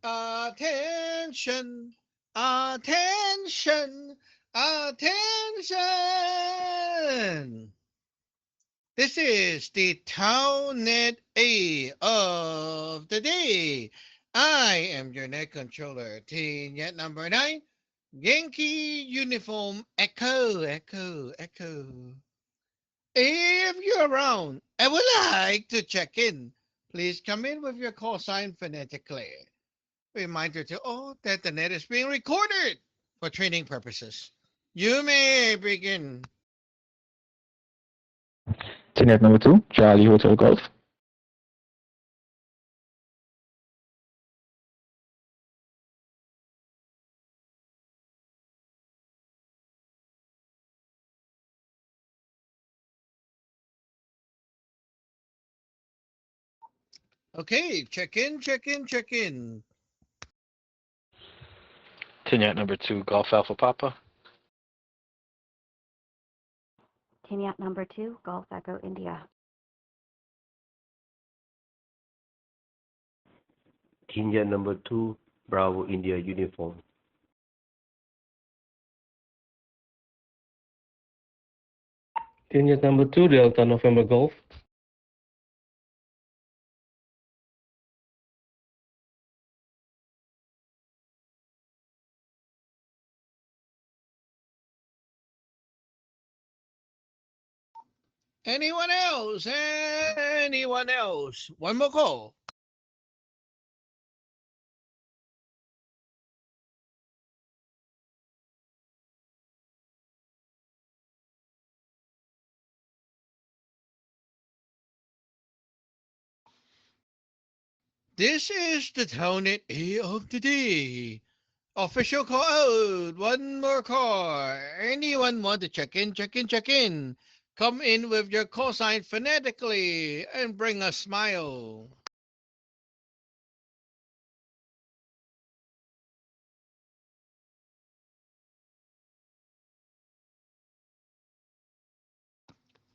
Attention, attention, attention. This is the TownNet A of the day. I am your net controller, TNet number 9, Yankee Uniform Echo, Echo, Echo. If you're around and would like to check in, please come in with your call sign phonetically. Reminder to all that the net is being recorded for training purposes. You may begin. Tenet number 2, Charlie Hotel Golf. Okay, check in, check in, check in. Tenet number 2, Golf Alpha Papa. Tiniat number 2, Golf Echo India. Kenya number 2, Bravo India uniform. Unit number 2, Delta November Golf. Anyone else? Anyone else? One more call. This is the Townit A of the day. Official call out. One more call. Anyone want to check in, check in, check in? Come in with your call sign phonetically and bring a smile.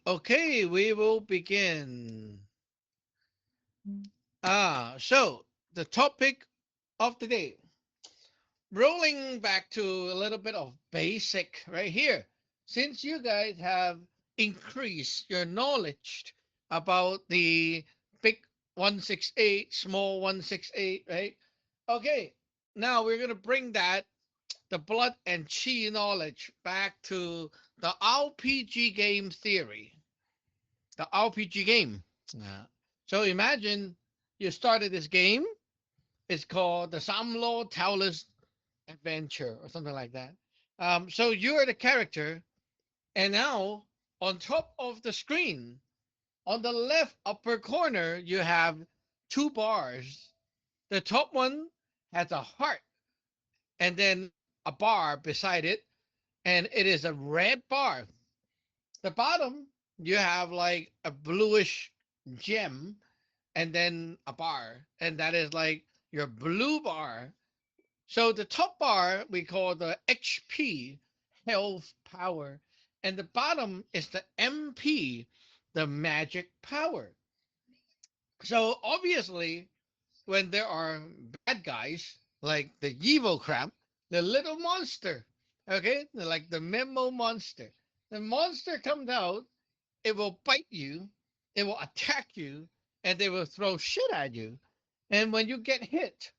Okay, we will begin. So the topic of the day. Rolling back to a little bit of basic right here. Since you guys have increased your knowledge about the big 168, small 168, right? Okay, now we're going to bring that, the blood and chi knowledge, back to the RPG game theory. The RPG game. Yeah. So imagine you started this game. It's called the Samlo Taoist Adventure or something like that. So you're the character, and now on top of the screen, on the left upper corner, you have two bars. The top one has a heart, and then a bar beside it, and it is a red bar. The bottom, you have like a bluish gem, and then a bar, and that is like your blue bar. So the top bar we call the HP, health power, and the bottom is the MP, the magic power. So obviously, when there are bad guys like the evil crab, the little monster, okay, like the memo monster, the monster comes out, it will bite you, it will attack you, and they will throw shit at you. And when you get hit,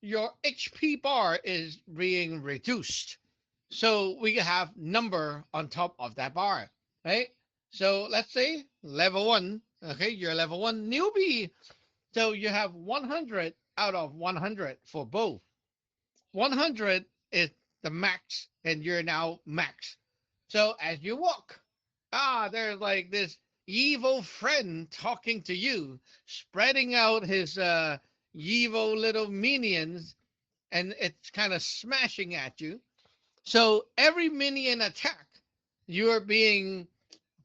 your HP bar is being reduced. So we have number on top of that bar, right? So let's say level one, okay, you're level one newbie. So you have 100 out of 100 for both. 100 is the max, and you're now max. So as you walk, there's like this evil friend talking to you, spreading out his evil little minions, and it's kind of smashing at you. So every minion attack, you're being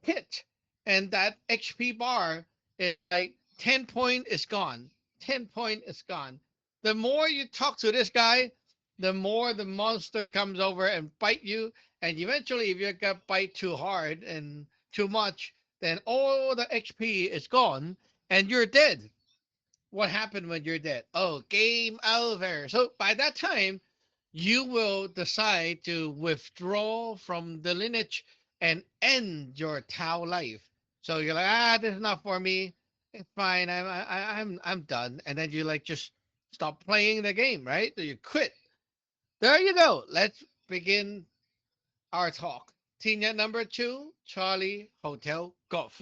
hit, and that HP bar is like 10 point is gone. 10 point is gone. The more you talk to this guy, the more the monster comes over and bite you. And eventually, if you get bite too hard and too much, then all the HP is gone and you're dead. what happened when you're dead? Oh, game over. So by that time, you will decide to withdraw from the lineage and end your Tau life. So you're like, this is not for me. It's fine. I'm done. And then you like just stop playing the game, right? So you quit. There you go. Let's begin our talk. Tina number 2, Charlie Hotel Golf.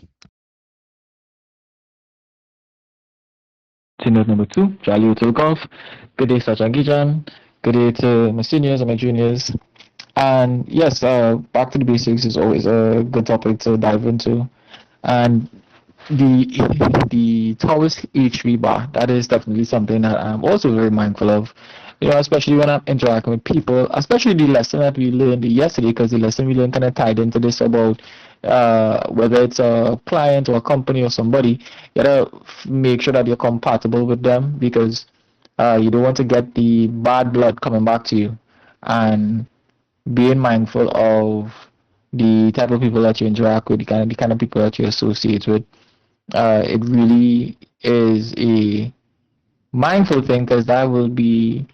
Team note number 2, Charlie Hotel Golf. Good day, Sachin Gijan. Good day to my seniors and my juniors. And yes, back to the basics is always a good topic to dive into. And the tallest HV bar, that is definitely something that I'm also very mindful of. Especially when I'm interacting with people, especially the lesson that we learned yesterday, because the lesson we learned kind of tied into this about whether it's a client or a company or somebody, you gotta make sure that you're compatible with them, because you don't want to get the bad blood coming back to you. And being mindful of the type of people that you interact with, the kind of people that you associate with, it really is a mindful thing, because that will be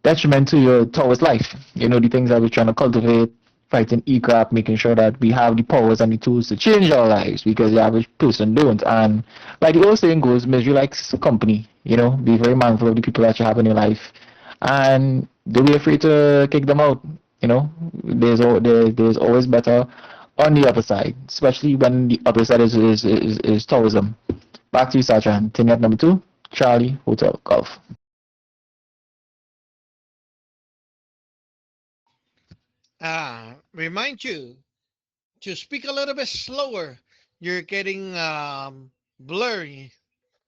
detrimental to your towards life. The things that we're trying to cultivate, fighting e-crap, making sure that we have the powers and the tools to change our lives, because the average person don't. And like the old saying goes, misery likes company. Be very mindful of the people that you have in your life, and don't be afraid to kick them out. There's always better on the other side, especially when the other side is towards them. Back to you, Sachin. Team number 2, Charlie Hotel Golf. Remind you to speak a little bit slower. You're getting blurry,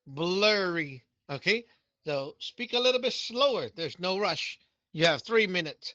blurry. Okay, so speak a little bit slower. There's no rush. You have 3 minutes.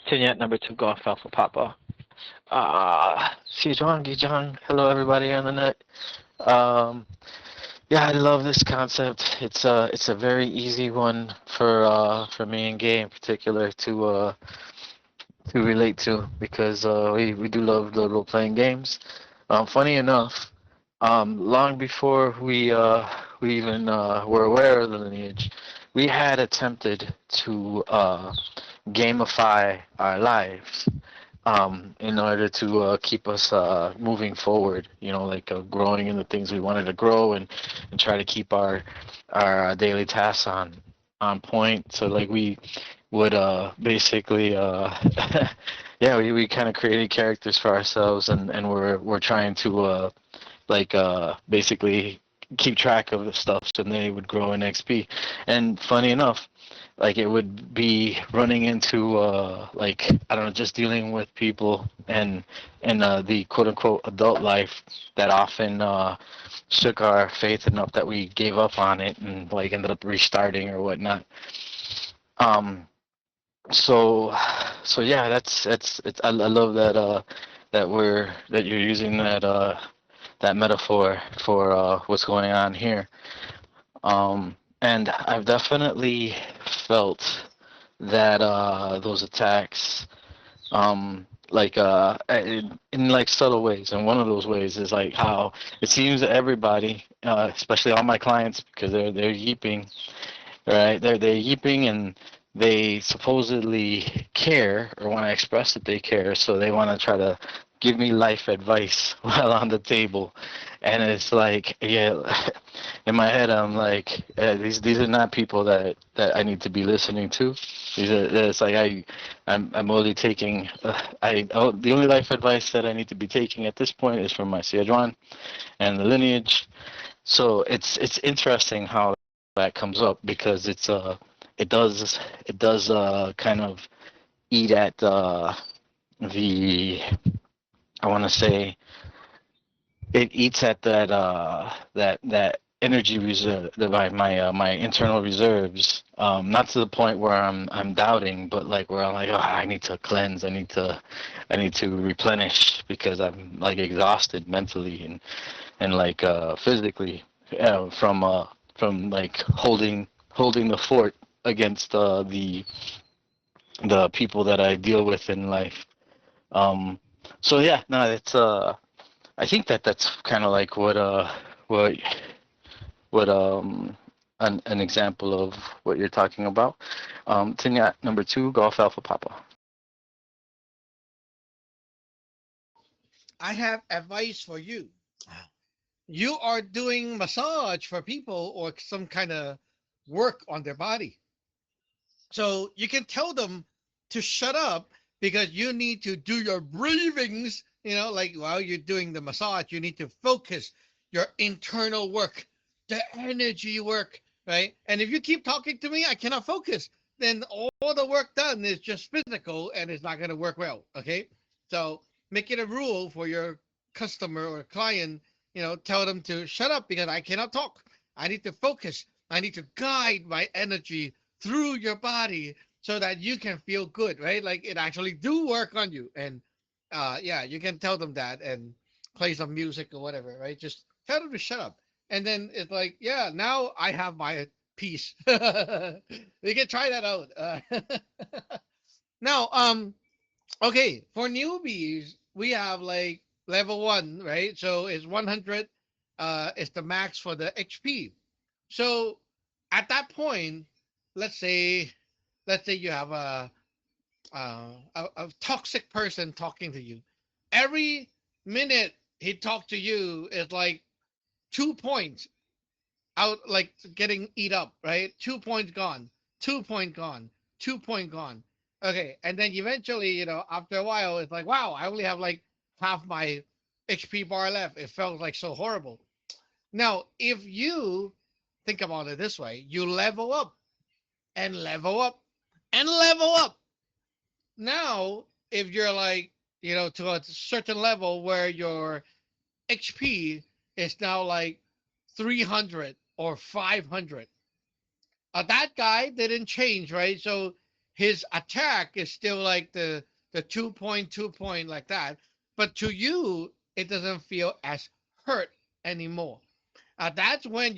Team number 2, Golf Alpha Papa. Sejong, Gijang, hello everybody on the net. Yeah, I love this concept. It's a very easy one for me and Gay in particular to relate to, because we do love the role playing games. Funny enough, long before we even were aware of the lineage, we had attempted to gamify our lives in order to keep us moving forward, like growing in the things we wanted to grow, and try to keep our daily tasks on point. So like we would basically yeah, we kind of created characters for ourselves, and we're trying to basically keep track of the stuff so they would grow in XP. And funny enough, like it would be running into like, I don't know, just dealing with people and the quote unquote adult life that often shook our faith enough that we gave up on it and like ended up restarting or whatnot. Um, so yeah, that's it's I love that that you're using that metaphor for what's going on here. And I've definitely felt that those attacks, in like subtle ways. And one of those ways is like how it seems that everybody, especially all my clients, because they're yeeping, right? They're yeeping and they supposedly care or want to express that they care, so they want to try to give me life advice while on the table. And it's like, yeah, in my head I'm like, these are not people that I need to be listening to. It's like I'm only taking the only life advice that I need to be taking at this point is from my Siajuan and the lineage. So it's interesting how that comes up, because it does kind of eat at the, I want to say, it eats at that energy reserve, my internal reserves. Not to the point where I'm doubting, but like where I'm like, oh, I need to cleanse, I need to replenish, because I'm like exhausted mentally and like physically, from like holding the fort against the people that I deal with in life. So yeah, no, it's I think that's kind of like what an example of what you're talking about. Tinyat number 2, Golf Alpha Papa. I have advice for you. You are doing massage for people or some kind of work on their body. So you can tell them to shut up because you need to do your breathings, like while you're doing the massage, you need to focus your internal work, the energy work, right? And if you keep talking to me, I cannot focus. Then all the work done is just physical and it's not going to work well. Okay. So make it a rule for your customer or client, tell them to shut up because I cannot talk. I need to focus. I need to guide my energy through your body so that you can feel good, right? Like it actually do work on you. And yeah, you can tell them that and play some music or whatever, right? Just tell them to shut up. And then it's like, yeah, now I have my peace. You can try that out. Now, okay, for newbies, we have like level 1, right? So it's 100 is the max for the HP. So at that point, let's say you have a toxic person talking to you. Every minute he talked to you is like 2 points out, like getting eat up, right? 2 points gone, 2 point gone, 2 point gone. Okay, and then eventually, after a while, it's like, wow, I only have like half my HP bar left. It felt like so horrible. Now, if you think about it this way, you level up and level up and level up. Now, if you're like, to a certain level where your HP is now like 300 or 500, that guy didn't change, right? So his attack is still like the 2 point like that, but to you it doesn't feel as hurt anymore. That's when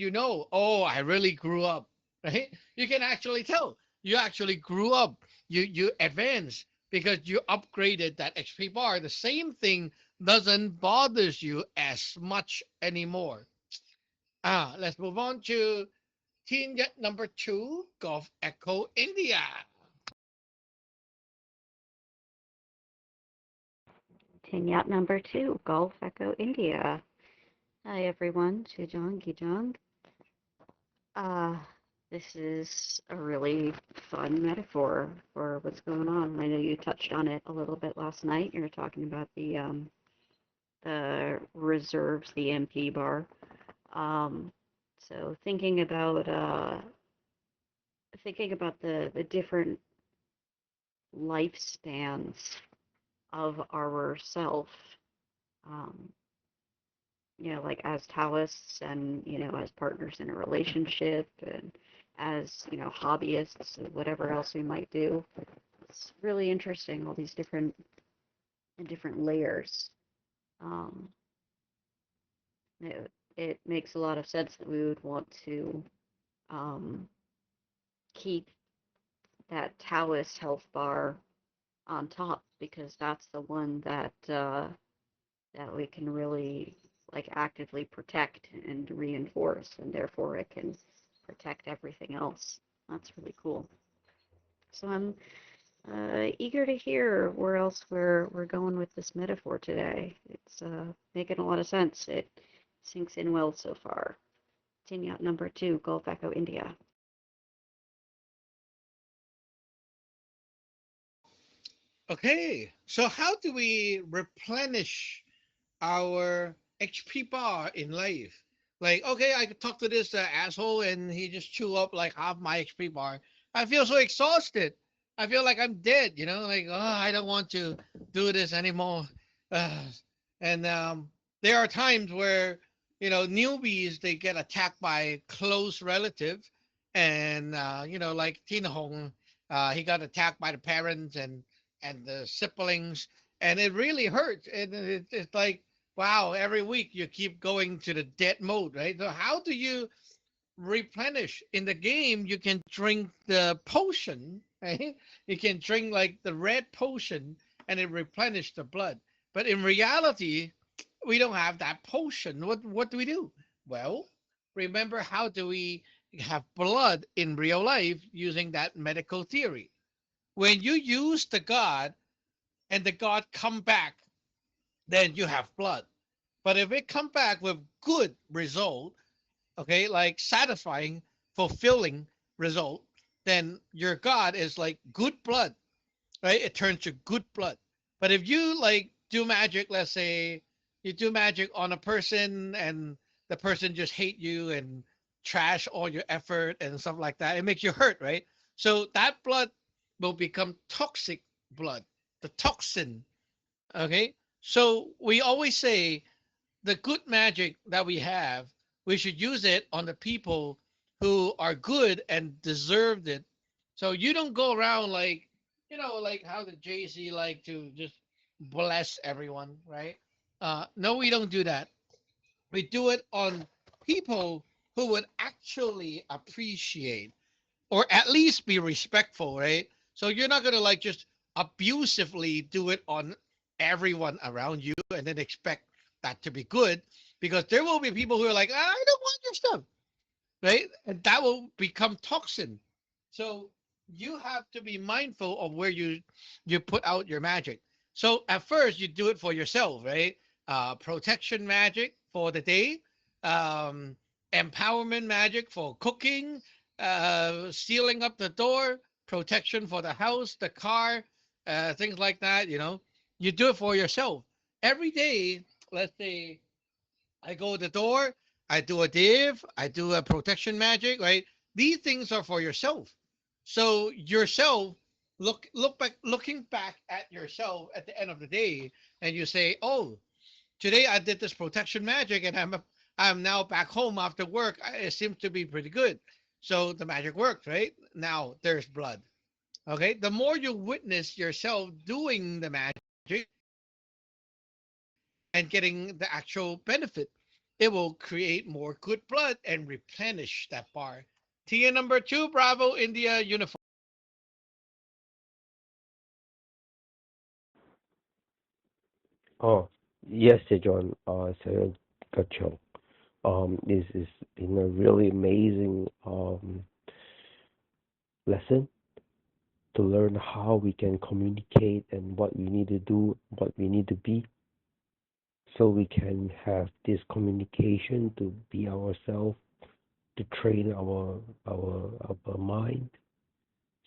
oh, I really grew up, right? You can actually tell you actually grew up. You advanced because you upgraded that XP bar. The same thing doesn't bothers you as much anymore. Let's move on to Team Yacht number 2, Golf Echo India. Team Yacht number 2, Golf Echo India. Hi everyone, Chijong Gijong. This is a really fun metaphor for what's going on. I know you touched on it a little bit last night. You were talking about the reserves, the MP bar. So thinking about the different lifespans of our self, um, like as Taoists and, as partners in a relationship and as, hobbyists and whatever else we might do. It's really interesting, all these different layers. Um, it makes a lot of sense that we would want to um, keep that Taoist health bar on top because that's the one that we can really actively protect and reinforce, and therefore it can protect everything else. That's really cool. So I'm eager to hear where else we're going with this metaphor today. It's making a lot of sense. It sinks in well so far. Team Yacht number 2, Golf Echo India. Okay, so how do we replenish our HP bar in life? Like, okay, I could talk to this asshole and he just chew up like half my HP bar. I feel so exhausted. I feel like I'm dead, like, oh, I don't want to do this anymore. Uh, and there are times where, newbies, they get attacked by close relatives. And, like Tina Hong, he got attacked by the parents and the siblings. And it really hurts. And it's like, wow, every week you keep going to the dead mode, right? So how do you replenish? In the game? You can drink the potion, right? You can drink like the red potion and it replenish the blood. But in reality, we don't have that potion. What do we do? Well, remember, how do we have blood in real life using that medical theory? When you use the god and the god come back, then you have blood. But if it come back with good result, okay, like satisfying, fulfilling result, then your God is like good blood, right? It turns to good blood. But if you like do magic, let's say you do magic on a person and the person just hate you and trash all your effort and stuff like that, it makes you hurt, right? So that blood will become toxic blood, the toxin. Okay. So we always say the good magic that we have, we should use it on the people who are good and deserved it. So you don't go around like, like how the Jay-Z like to just bless everyone, right? No, we don't do that. We do it on people who would actually appreciate or at least be respectful, right? So you're not gonna like just abusively do it on everyone around you and then expect that to be good, because there will be people who are like, I don't want your stuff, right? And that will become toxin. So you have to be mindful of where you put out your magic. So at first you do it for yourself, right? Protection magic for the day, um, empowerment magic for cooking, sealing up the door, protection for the house, the car, things like that. You do it for yourself every day. Let's say I go to the door, I do a div, I do a protection magic, right? These things are for yourself. So yourself, looking back at yourself at the end of the day, and you say, "Oh, today I did this protection magic, and I'm now back home after work. It seems to be pretty good. So the magic worked, right? Now there's blood. Okay. The more you witness yourself doing the magic and getting the actual benefit, it will create more good blood and replenish that bar. TA number 2, Bravo India uniform. Oh, yes, John. Sayed Kachong. This has been a really amazing lesson to learn how we can communicate and what we need to do, what we need to be, so we can have this communication to be ourselves, to train our mind,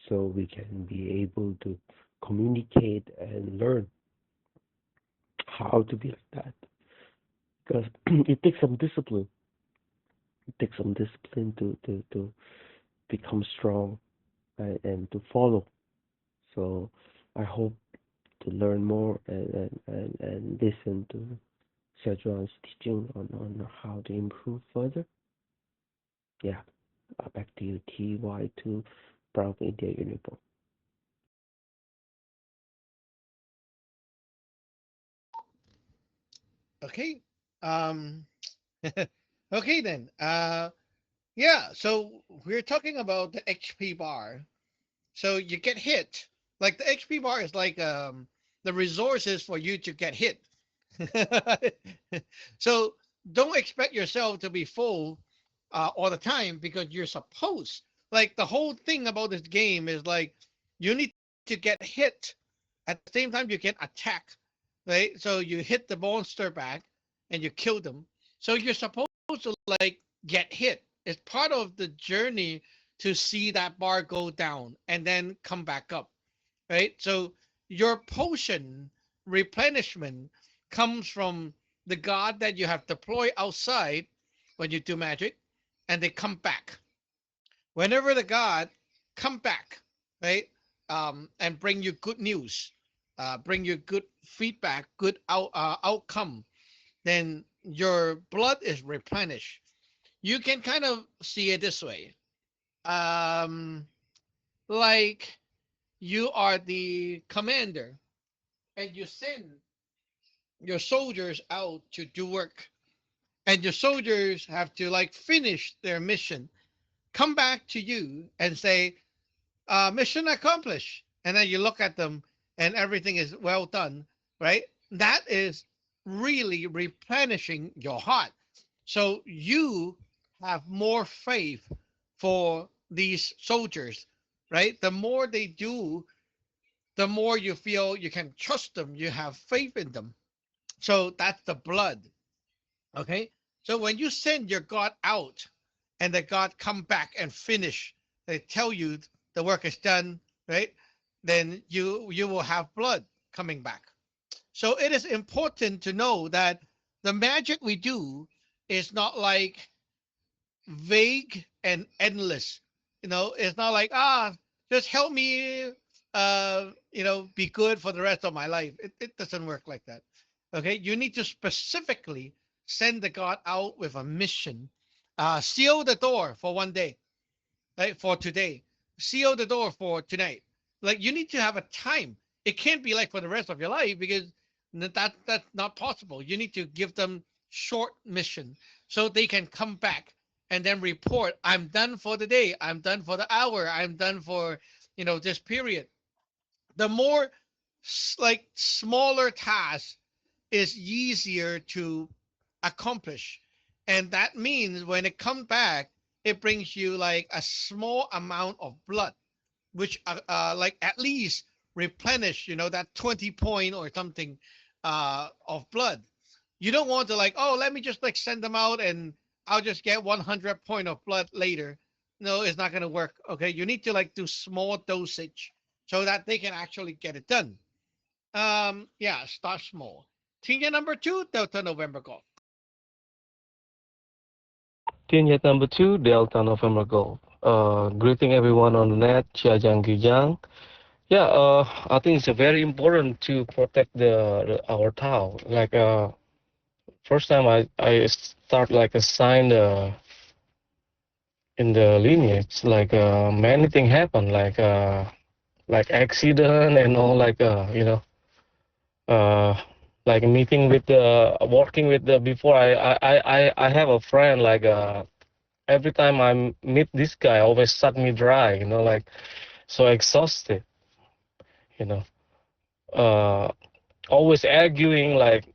so we can be able to communicate and learn how to be like that. Because it takes some discipline. It takes some discipline to become strong and to follow. So I hope to learn more and listen to Sejuan's teaching on how to improve further. Yeah, back to you, TY2, Bravo India Uniform. Okay. Um, okay then. Yeah. So we're talking about the HP bar. So you get hit. Like the HP bar is like the resources for you to get hit. So don't expect yourself to be full all the time, because you're supposed, like, the whole thing about this game is like you need to get hit at the same time you can attack, right? So you hit the monster back and you kill them. So you're supposed to like get hit. It's part of the journey to see that bar go down and then come back up, right? So your potion replenishment comes from the god that you have deployed outside when you do magic, and they come back. Whenever the god come back, right, and bring you good news, bring you good feedback, good outcome, then your blood is replenished. You can kind of see it this way. Um, like you are the commander and you send your soldiers out to do work, and your soldiers have to like finish their mission, come back to you and say, mission accomplished, and then you look at them and everything is well done, right? That is really replenishing your heart. So you have more faith for these soldiers, right? The more they do, the more you feel you can trust them, you have faith in them. So that's the blood. Okay. So when you send your God out and the God come back and finish, they tell you the work is done, right? Then you will have blood coming back. So it is important to know that the magic we do is not like vague and endless. It's not like, just help me be good for the rest of my life. It doesn't work like that. Okay, you need to specifically send the god out with a mission. Seal the door for one day, right? For today. Seal the door for tonight. Like, you need to have a time. It can't be like for the rest of your life, because that's not possible. You need to give them short mission so they can come back and then report, I'm done for the day, I'm done for the hour, I'm done for this period. The more like smaller tasks is easier to accomplish. And that means when it comes back, it brings you like a small amount of blood, which like at least replenish, that 20 point or something of blood. You don't want to like, oh, let me just like send them out and I'll just get 100 point of blood later. No, it's not going to work. Okay. You need to like do small dosage so that they can actually get it done. Yeah, start small. Team number 2, Delta November Golf. Team Jet number 2, Delta November Golf. Greeting everyone on the net, Chiajang Gijang. Yeah, I think it's very important to protect our town. Like first time I start like a sign in the lineage, like many things happen, like accident and all, like uh like meeting with the working with the before I have a friend like every time I meet this guy always suck me dry, like so exhausted, you know uh always arguing, like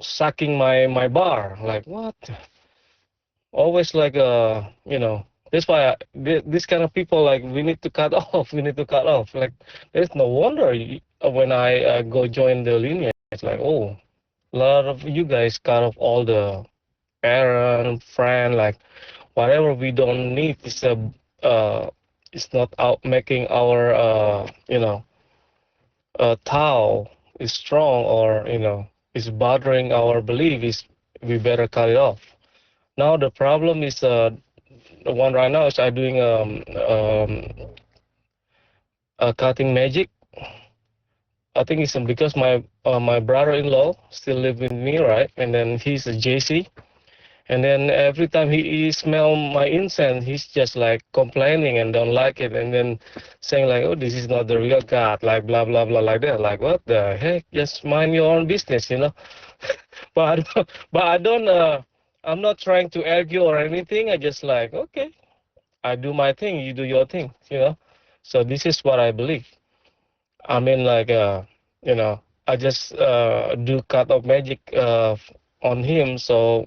sucking my bar, like what. always like that's why this kind of people, like, we need to cut off. We need to cut off. Like, there's no wonder when I go join the lineage, it's like, oh, a lot of you guys cut off all the parent, friend, like whatever we don't need is it's not out making our Tao is strong, or is bothering our belief, is we better cut it off. Now the problem is the one right now is I doing cutting magic. I think it's because my brother-in-law still live with me, right? And then he's a JC. And then every time he smell my incense, he's just like complaining and don't like it, and then saying like, "Oh, this is not the real God," like blah blah blah, like that. Like, what the heck? Just mind your own business, you know. But I don't. I'm not trying to argue or anything. I just like, okay, I do my thing, you do your thing, you know. So this is what I believe. I mean, like, I just do cut of magic on him. So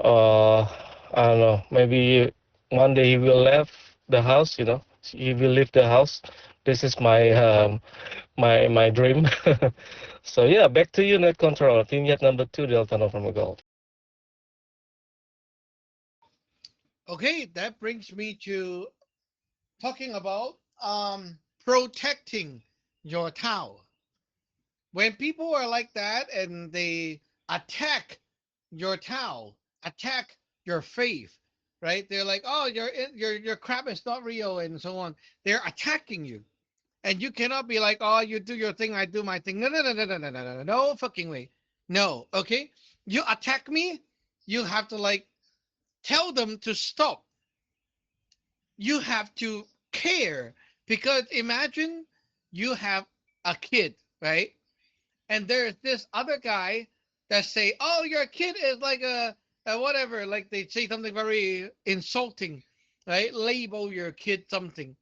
I don't know. Maybe one day he will leave the house. You know, he will leave the house. This is my dream. So yeah, back to you, net control. Team yet number 2, Delta November Golf. Okay, that brings me to talking about protecting your Tao. When people are like that and they attack your Tao, attack your faith, right? They're like, "Oh, your crap is not real," and so on. They're attacking you, and you cannot be like, "Oh, you do your thing, I do my thing." No, no, no, no, no, no, no, no, no fucking way. No, okay. You attack me, you have to like tell them to stop. You have to care, because imagine you have a kid, right? And there's this other guy that say, "Oh, your kid is like a whatever," like they say something very insulting, right? Label your kid something.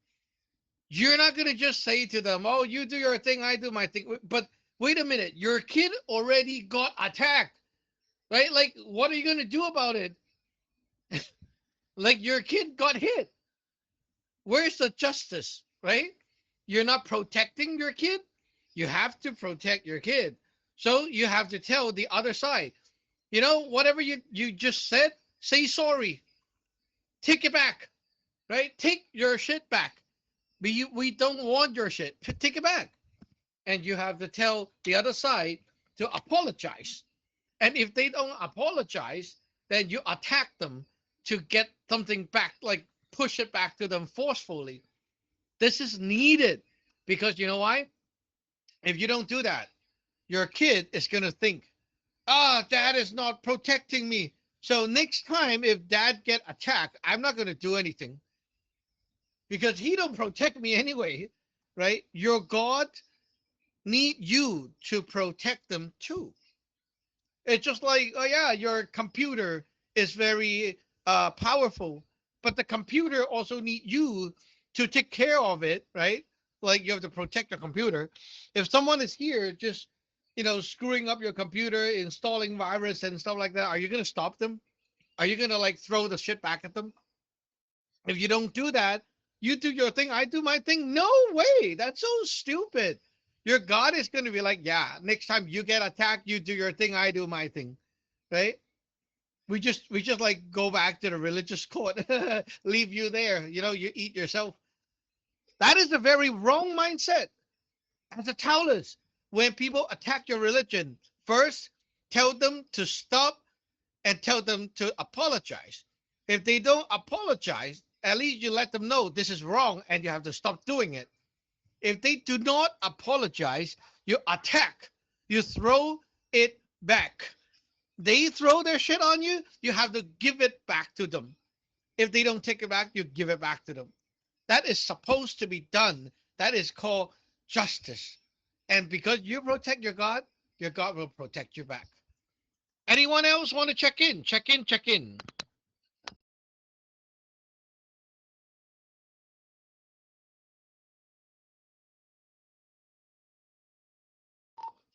You're not gonna just say to them, "Oh, you do your thing, I do my thing." But wait a minute, your kid already got attacked, right? Like, what are you gonna do about it? Like, your kid got hit. Where's the justice, right? You're not protecting your kid. You have to protect your kid. So you have to tell the other side, whatever you just said, say sorry. Take it back, right? Take your shit back. We don't want your shit. Take it back. And you have to tell the other side to apologize. And if they don't apologize, then you attack them to get something back, like push it back to them forcefully. This is needed, because you know why? If you don't do that, your kid is going to think, dad is not protecting me. So next time if dad get attacked, I'm not going to do anything, because he don't protect me anyway, right? Your God need you to protect them too. It's just like, oh yeah, your computer is very powerful, but the computer also need you to take care of it, right? Like, you have to protect your computer. If someone is here just, screwing up your computer, installing virus and stuff like that, are you gonna stop them? Are you gonna like throw the shit back at them? If you don't do that, you do your thing, I do my thing. No way. That's so stupid. Your God is going to be like, yeah, next time you get attacked, you do your thing, I do my thing. Right? We just like go back to the religious court, leave you there. You eat yourself. That is a very wrong mindset. As a Taoist, when people attack your religion, first tell them to stop and tell them to apologize. If they don't apologize, at least you let them know this is wrong and you have to stop doing it. If they do not apologize, you attack, you throw it back. They throw their shit on you, you have to give it back to them. If they don't take it back, you give it back to them. That is supposed to be done. That is called justice. And because you protect your God will protect you back. Anyone else want to check in? Check in, check in.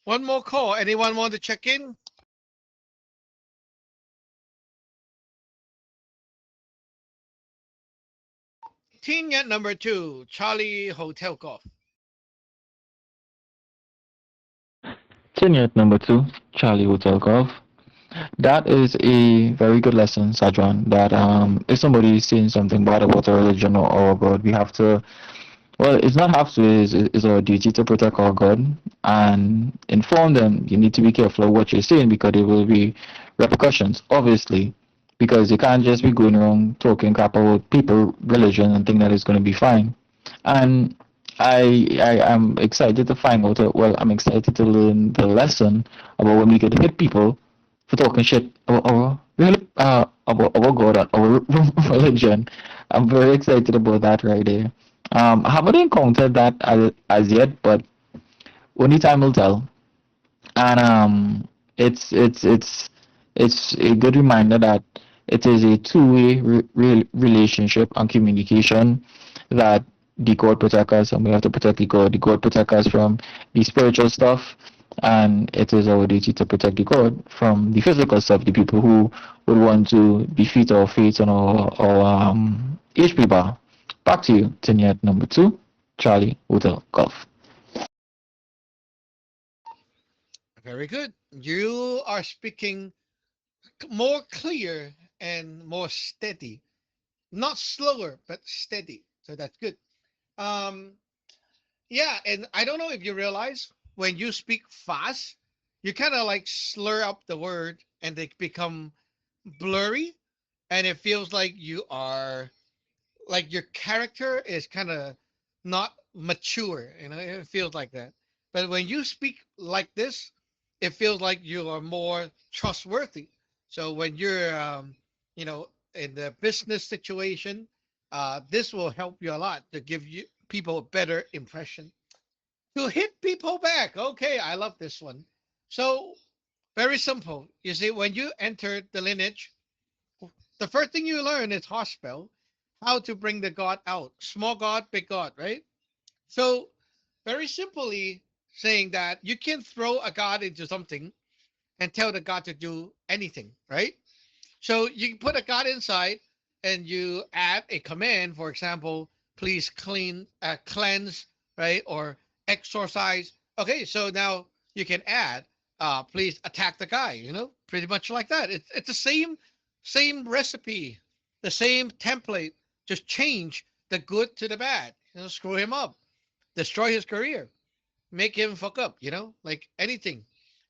One more call. Anyone want to check in? team yet number 2, Charlie Hotel Golf. Senior number 2, Charlie Hotel Golf. That is a very good lesson, Sajan. That if somebody is saying something bad about our religion or our God, we have to. Well, it's not have to. It's our duty to protect our God and inform them. You need to be careful of what you're saying because there will be repercussions, obviously, because you can't just be going around talking crap about people, religion, and think that it's going to be fine. And I am excited to find out. Well, I'm excited to learn the lesson about when we could hit people for talking shit about our about our God and our religion. I'm very excited about that right there. I haven't encountered that as yet, but only time will tell. And it's it's it's it's a good reminder that it is a two-way relationship and communication that the God protect us and we have to protect the God. The God protect us from the spiritual stuff, and it is our duty to protect the God from the physical stuff, the people who would want to defeat our faith on our HP bar. Back to you, Tiniat number 2, Charlie Hotel Golf. Very good. You are speaking more clear and more steady. Not slower, but steady. So that's good. Um, yeah, and I don't know if you realize when you speak fast, you kind of like slur up the word and they become blurry, and it feels like you are like your character is kind of not mature. It feels like that. But when you speak like this, it feels like you are more trustworthy. So when you're you know in the business situation, this will help you a lot to give you people a better impression. To hit people back, okay, I love this one. So very simple. You see, when you enter the lineage, the first thing you learn is hospital, how to bring the god out. Small god, big god, right? So very simply saying that you can throw a god into something and tell the god to do anything, right? So you can put a god inside and you add a command, for example, please cleanse, right? Or exorcise. Okay, so now you can add, please attack the guy, pretty much like that. It's the same recipe, the same template, just change the good to the bad. Screw him up, destroy his career, make him fuck up, like anything.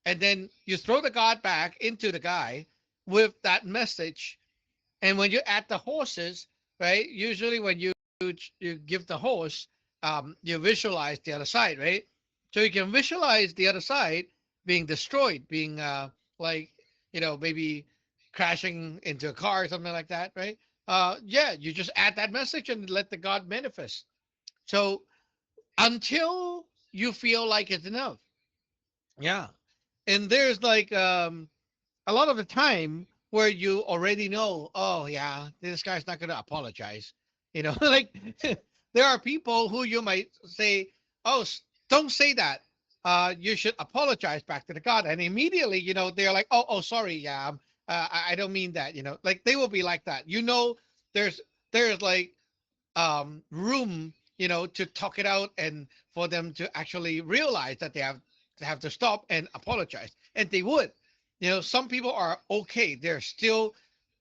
And then you throw the god back into the guy with that message. And when you add the horses, right? Usually when you give the horse, you visualize the other side, right? So you can visualize the other side being destroyed, being like maybe crashing into a car or something like that, right? Yeah, you just add that message and let the god manifest. So until you feel like it's enough, yeah. And there's like a lot of the time where you already know, oh yeah, this guy's not gonna apologize. Like there are people who you might say, oh, don't say that. You should apologize back to the God, and immediately, they're like, oh, sorry, yeah, I don't mean that. Like they will be like that. There's there's like room, to talk it out and for them to actually realize that they have to stop and apologize, and they would. Some people are okay. They're still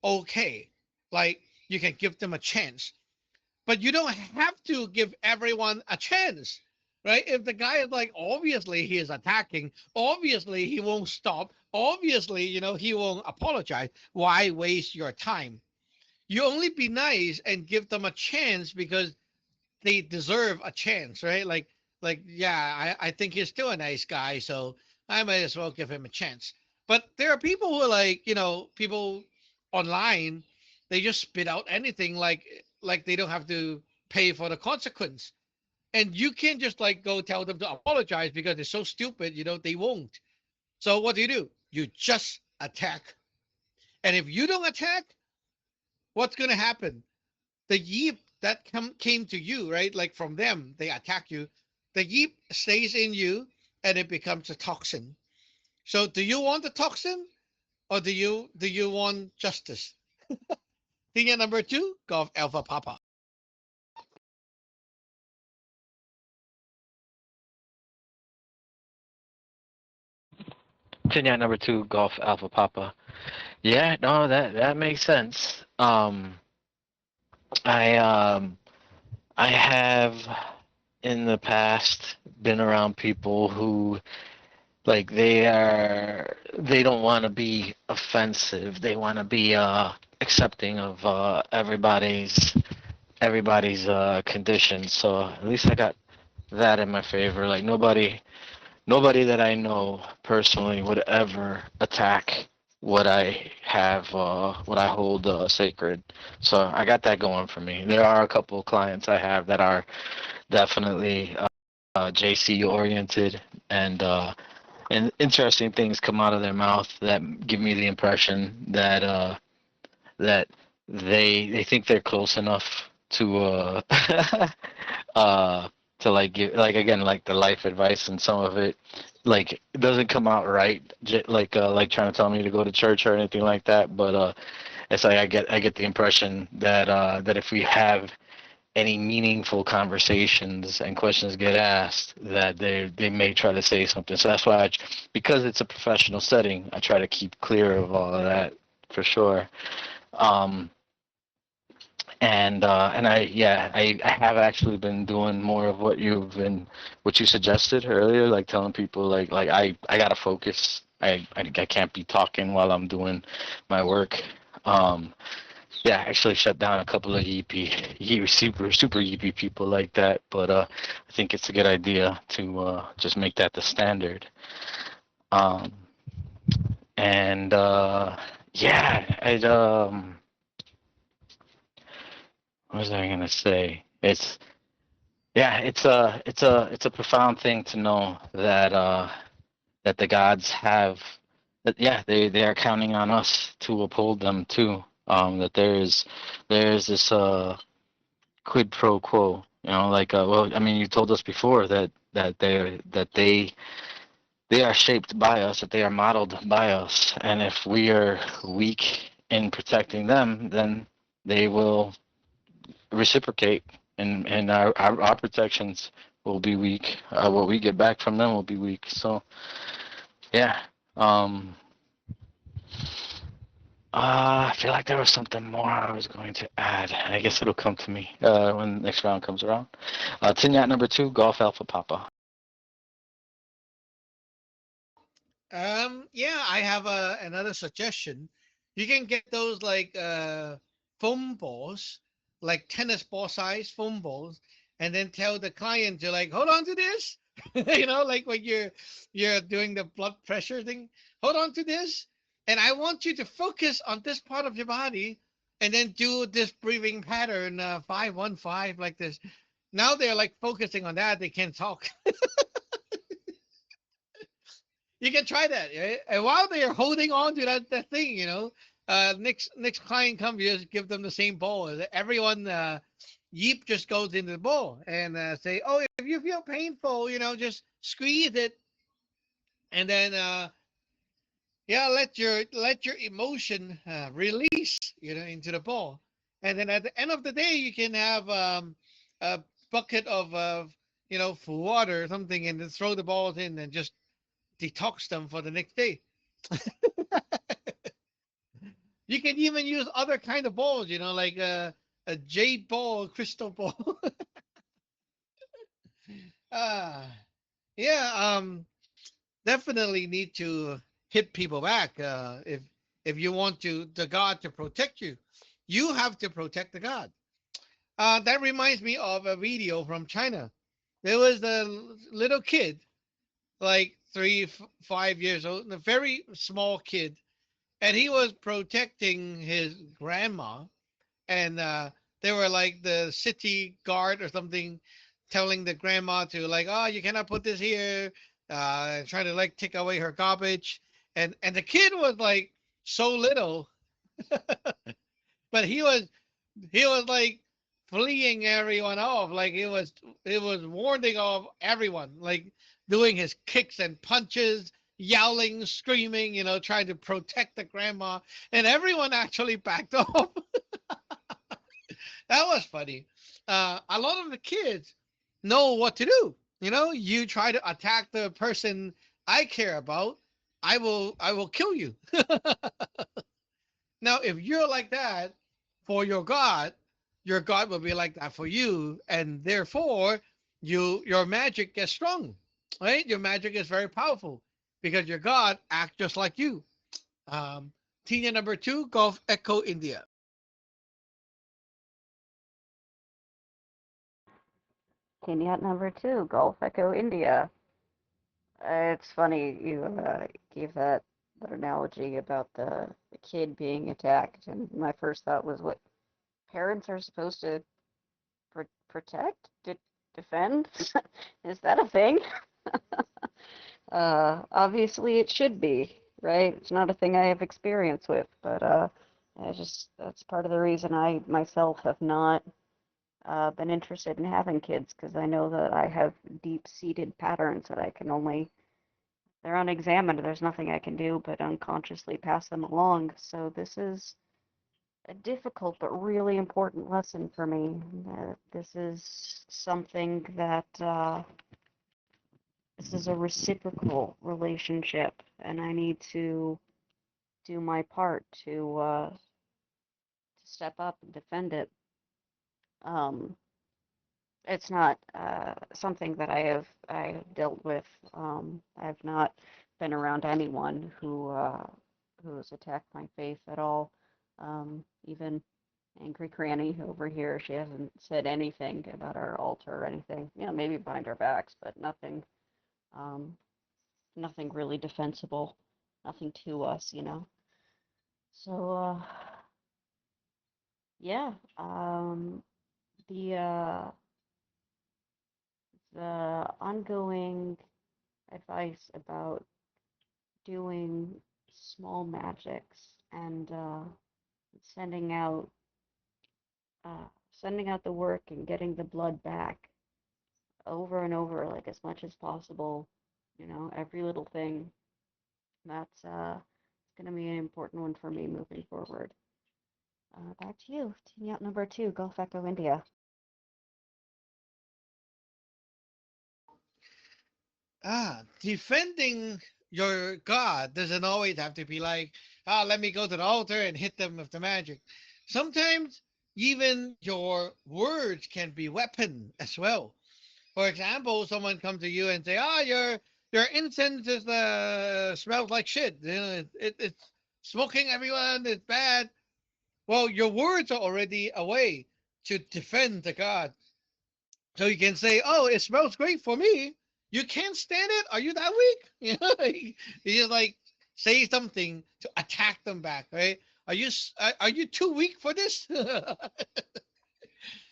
okay. Like you can give them a chance, but you don't have to give everyone a chance, right? If the guy is like, obviously he is attacking, obviously he won't stop, obviously, he won't apologize. Why waste your time? You only be nice and give them a chance because they deserve a chance, right? Like yeah, I think he's still a nice guy, so I might as well give him a chance. But there are people who are like, people online, they just spit out anything like they don't have to pay for the consequence. And you can't just like go tell them to apologize because they're so stupid, they won't. So what do? You just attack. And if you don't attack, what's gonna happen? The yeep that came to you, right? Like from them, they attack you. The yeep stays in you and it becomes a toxin. So do you want the toxin or do you want justice? Thing number 2, Golf Alpha Papa. Tinyak number 2, Golf Alpha Papa. Yeah, no, that makes sense. I I have in the past been around people who like they don't want to be offensive. They want to be accepting of everybody's conditions. So at least I got that in my favor. Like nobody that I know personally would ever attack what I have, what I hold sacred. So I got that going for me. There are a couple of clients I have that are definitely JC oriented, and interesting things come out of their mouth that give me the impression that they think they're close enough to to like give like again like the life advice, and some of it like it doesn't come out right, like trying to tell me to go to church or anything like that, but it's like I get the impression that if we have any meaningful conversations and questions get asked, that they may try to say something. So that's why because it's a professional setting, I try to keep clear of all of that for sure. um and I have actually been doing more of what you suggested earlier, like telling people like I gotta focus. I can't be talking while I'm doing my work. um yeah, actually shut down a couple of super Yeepy people like that. But I think it's a good idea to just make that the standard. Um, and yeah, what was I gonna say? It's a profound thing to know that the gods have that. Yeah, they are counting on us to uphold them too. That there's this quid pro quo. Like well, I mean, you told us before that they are shaped by us, that they are modeled by us, and if we are weak in protecting them, then they will reciprocate, and our protections will be weak. What we get back from them will be weak. So yeah. Um, I feel like there was something more I was going to add. I guess it'll come to me when the next round comes around. Tinyat number 2, Golf Alpha Papa. Yeah, I have another suggestion. You can get those like foam balls, like tennis ball size foam balls, and then tell the client to like hold on to this. Like when you're doing the blood pressure thing, hold on to this, and I want you to focus on this part of your body, and then do this breathing pattern 5-1-5 like this. Now they're like focusing on that. They can't talk. You can try that. Right? And while they are holding on to that thing, next client comes, you just give them the same ball. Everyone, yeep just goes into the ball and say, oh, if you feel painful, just squeeze it, and then yeah, let your emotion release, into the ball, and then at the end of the day, you can have a bucket of full water or something, and then throw the balls in and just detox them for the next day. You can even use other kind of balls, like a jade ball, crystal ball. uh, yeah, definitely need to hit people back. If you want the God to protect you, you have to protect the God. That reminds me of a video from China. There was a little kid, like 5 years old, a very small kid, and he was protecting his grandma, and they were like the city guard or something, telling the grandma to like, oh, you cannot put this here, trying to like take away her garbage, and the kid was like so little, but he was like fleeing everyone off, like it was warding off everyone, like doing his kicks and punches, yelling, screaming, trying to protect the grandma, and everyone actually backed off. That was funny. A lot of the kids know what to do. You try to attack the person I care about. I will kill you. Now, if you're like that for your God will be like that for you, and therefore your magic gets strong, right? Your magic is very powerful because your God acts just like you. Um, Tina number two, Golf Echo India. Kenyat number two, Gulf Echo India. It's funny you gave that analogy about the kid being attacked, and my first thought was, what parents are supposed to protect, defend? Is that a thing? Obviously it should be, right? It's not a thing I have experience with, but that's part of the reason I myself have not been interested in having kids, because I know that I have deep-seated patterns that I can only, they're unexamined, there's nothing I can do but unconsciously pass them along. So this is a difficult but really important lesson for me. This is something that this is a reciprocal relationship, and I need to do my part to step up and defend it. Um, it's not something that I have dealt with. I've not been around anyone who has attacked my faith at all. Even Angry Cranny over here, she hasn't said anything about our altar or anything. You know, maybe behind our backs, but nothing. Um, Nothing really defensible. Nothing to us, you know. So yeah. The the ongoing advice about doing small magics and sending out sending out the work and getting the blood back over and over, like as much as possible. You know, every little thing. That's it's gonna be an important one for me moving forward. Back to you, team out number two, Gulf Echo India. Defending your God doesn't always have to be like, let me go to the altar and hit them with the magic. Sometimes even your words can be weapon as well. For example, someone comes to you and say, your incense is smells like shit. You know, it's smoking everyone. It's bad. Well, your words are already a way to defend the God. So you can say, "Oh, it smells great for me." You can't stand it. Are you that weak? You know, you just like say something to attack them back, right? Are you too weak for this?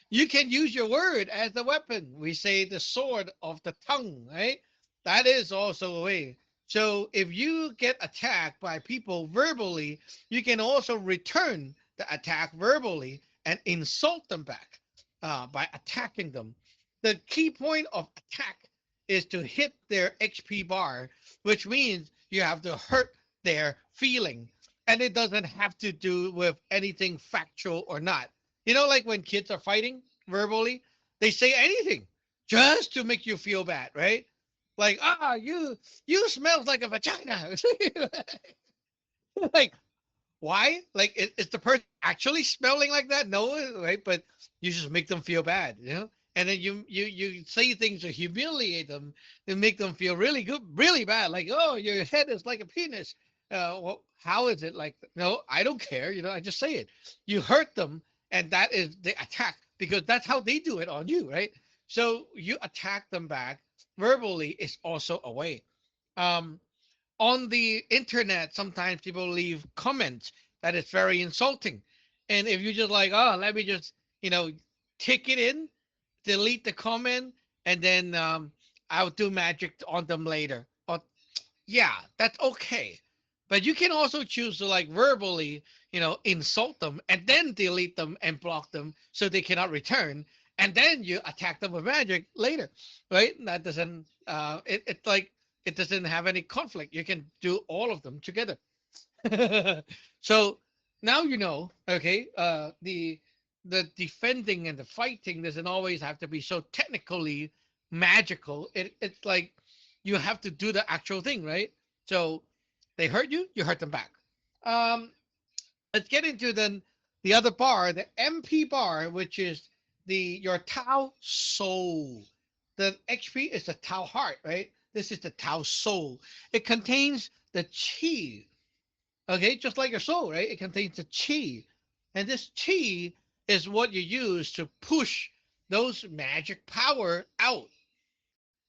You can use your word as a weapon. We say the sword of the tongue, right? That is also a way. So if you get attacked by people verbally, you can also return the attack verbally and insult them back by attacking them. The key point of attack is to hit their HP bar, which means you have to hurt their feeling. And it doesn't have to do with anything factual or not. You know, like when kids are fighting verbally, they say anything just to make you feel bad, right? Like, you smell like a vagina. Like, why? Like, is the person actually smelling like that? No, right? But you just make them feel bad, you know? And then you say things to humiliate them and make them feel really good, really bad. Like, oh, your head is like a penis. Well, how is it like? No, I don't care. You know, I just say it. You hurt them, and that is the attack because that's how they do it on you, right? So you attack them back verbally is also a way. Um, on the internet, sometimes people leave comments that is very insulting. And if you just like, oh, let me just, tick it in, delete the comment, and then I'll do magic on them later. Or, yeah, that's okay. But you can also choose to like verbally, insult them and then delete them and block them so they cannot return. And then you attack them with magic later, right? That doesn't, it's like, it doesn't have any conflict. You can do all of them together. So now you know, okay, the defending and the fighting doesn't always have to be so technically magical. It's like you have to do the actual thing, right? So They hurt you, you hurt them back. Let's get into the other bar, the MP bar, which is your Tao soul. The HP is the Tao heart, right? This is the Tao soul. It contains the chi. Okay, just like your soul, right? It contains the chi. And this chi is what you use to push those magic power out.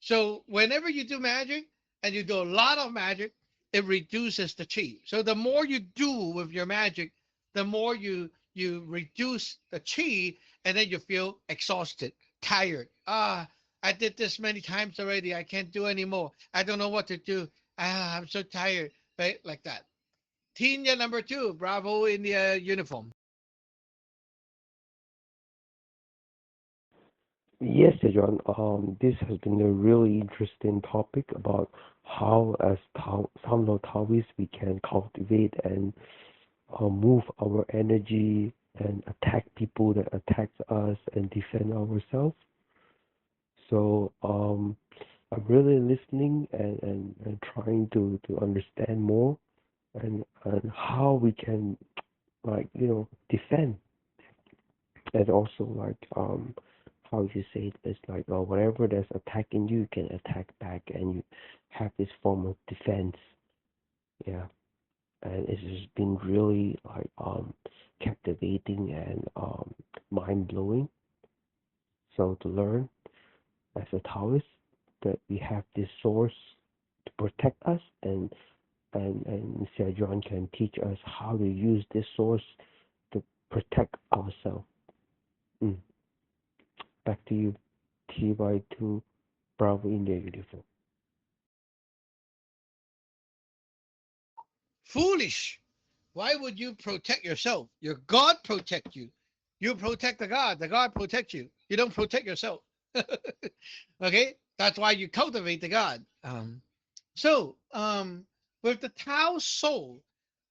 So whenever you do magic and you do a lot of magic, it reduces the chi. So the more you do with your magic, the more you reduce the chi, and then you feel exhausted, tired. I did this many times already. I can't do anymore. I don't know what to do. I'm so tired, right? Like that. Tina number 2, Bravo India uniform. Yes, John. This has been a really interesting topic about how, as Samlo Taoists, we can cultivate and move our energy and attack people that attack us and defend ourselves. So I'm really listening and trying to understand more and how we can defend, and also how you say it is like whatever that's attacking you can attack back, and you have this form of defense. Yeah, and it's just been really captivating and mind blowing. So to learn as a Taoist that we have this source to protect us, and Mr. John can teach us how to use this source to protect ourselves. Back to you, TY2 Bravo India uniform. Foolish. Why would you protect yourself? Your God protect you. You protect the God protects you. You don't protect yourself. Okay, that's why you cultivate the God. With the Tao soul,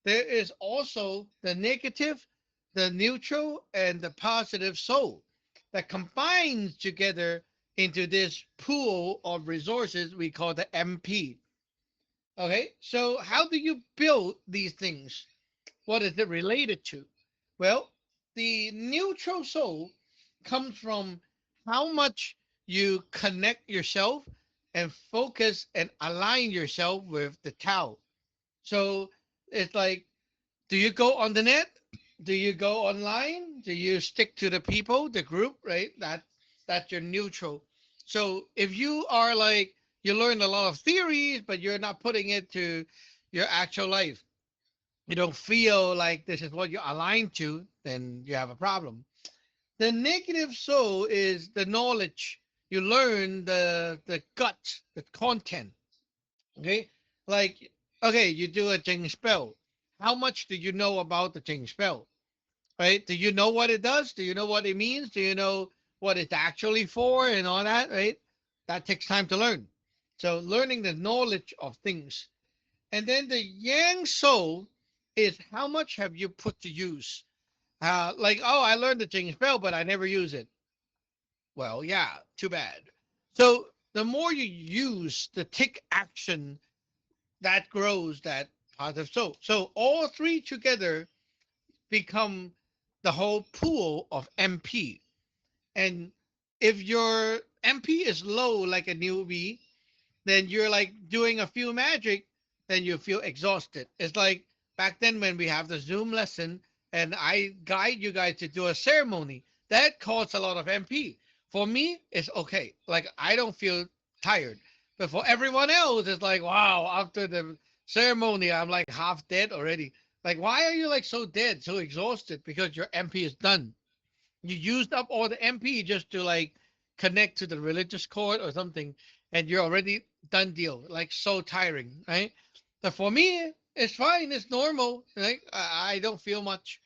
there is also the negative, the neutral, and the positive soul that combines together into this pool of resources we call the MP. Okay, so how do you build these things? What is it related to? Well, the neutral soul comes from how much you connect yourself and focus and align yourself with the Tao. So it's like, do you go on the net? Do you go online? Do you stick to the people, the group, right? That's your neutral. So if you are like, you learn a lot of theories, but you're not putting it to your actual life, you don't feel like this is what you're aligned to, then you have a problem. The negative soul is the knowledge. You learn the guts, the content. Okay, like, okay, you do a Jing spell. How much do you know about the Jing spell? Right? Do you know what it does? Do you know what it means? Do you know what it's actually for and all that? Right? That takes time to learn. So learning the knowledge of things. And then the Yang soul is how much have you put to use? Like, oh, I learned the Jing spell, but I never use it. Well, yeah, too bad. So the more you use the take action, that grows that positive soul. So all three together become the whole pool of MP. And if your MP is low, like a newbie, then you're like doing a few magic, then you feel exhausted. It's like back then when we have the Zoom lesson and I guide you guys to do a ceremony, that costs a lot of MP. For me, it's okay. Like I don't feel tired. But for everyone else, it's like, wow, after the ceremony, I'm like half dead already. Like, why are you like so dead, so exhausted? Because your MP is done. You used up all the MP just to like connect to the religious cord or something, and you're already done deal. Like so tiring, right? But for me, it's fine. It's normal. Right? I don't feel much.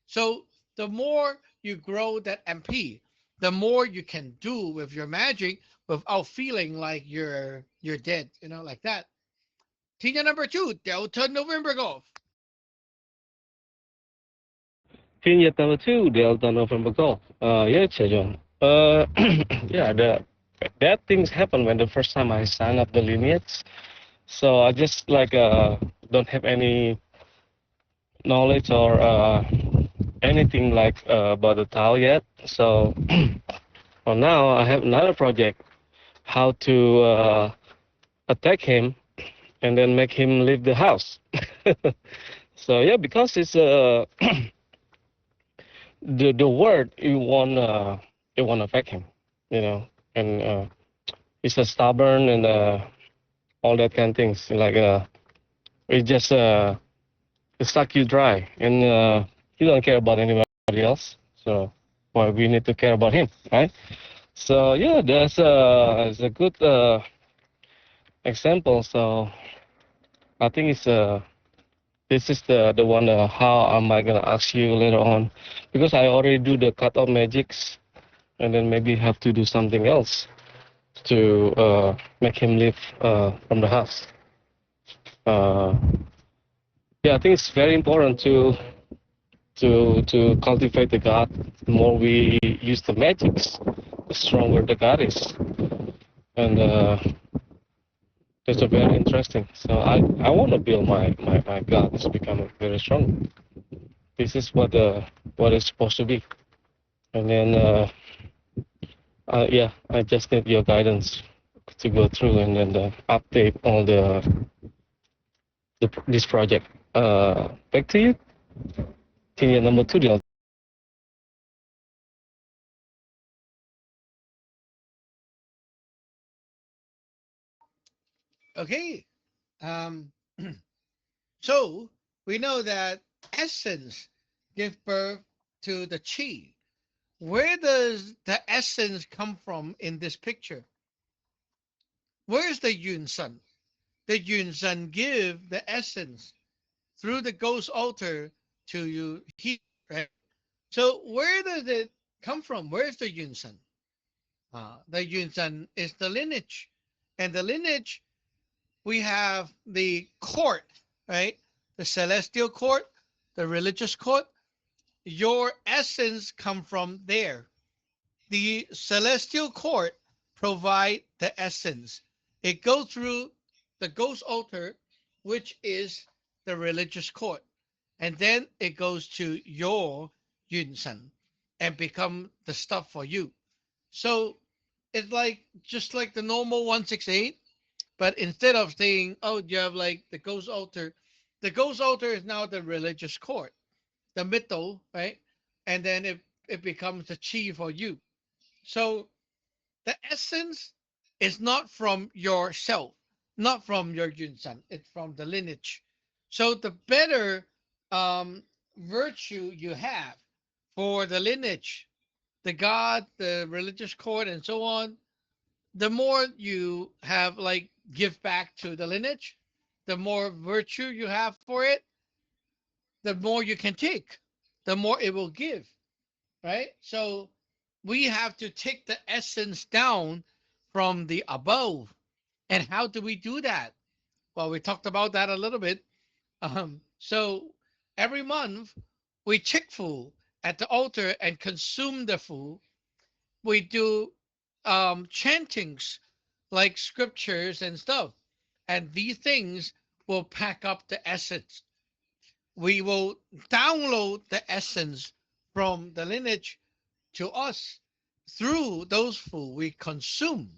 So the more you grow that MP, the more you can do with your magic without feeling like you're dead. You know, like that. Tina number 2, Delta November Golf. Vignette number 2, Delta November Golf. Yeah, John. Yeah, the bad things happen when the first time I signed up the lineage. So I just like don't have any knowledge or anything like about the Tao yet. So for now, I have another project, how to attack him and then make him leave the house. So yeah, because it's the word you want to affect him, you know, and he's a stubborn and all that kind of things. Like it just suck you dry, and you don't care about anybody else. So why we need to care about him, right? So yeah, that's a good example. So I think it's this is the one how am I gonna ask you later on, because I already do the cut off magics, and then maybe have to do something else to make him leave from the house. Yeah, I think it's very important to cultivate the god. The more we use the magics, the stronger the god is, and that's a very interesting. So I want to build my god to become very strong. This is what it's supposed to be, and then yeah, I just need your guidance to go through and then update all this project. Back to you. Tingkat number 2 dia. Okay. So we know that essence give birth to the chi. Where does the essence come from in this picture? Where's the Yun Sun? The Yun Sun give the essence through the ghost altar to you here, right? So where does it come from? Where's the Yun Sun? The Yun Sun is the lineage. And the lineage, we have the court, right? The celestial court, the religious court. Your essence come from there. The celestial court provide the essence. It goes through the ghost altar, which is the religious court. And then it goes to your Yun San and become the stuff for you. So it's like just like the normal 168, but instead of saying, oh, you have like the ghost altar is now the religious court, the middle, right? And then it becomes the chi for you. So the essence is not from yourself, not from your Yun San, it's from the lineage. So the better virtue you have for the lineage, the God, the religious court, and so on, the more you have like give back to the lineage, the more virtue you have for it, the more you can take, the more it will give, right? So we have to take the essence down from the above. And how do we do that? Well, we talked about that a little bit. So every month we check food at the altar and consume the food. We do chantings like scriptures and stuff. And these things will pack up the essence. We will download the essence from the lineage to us through those food we consume.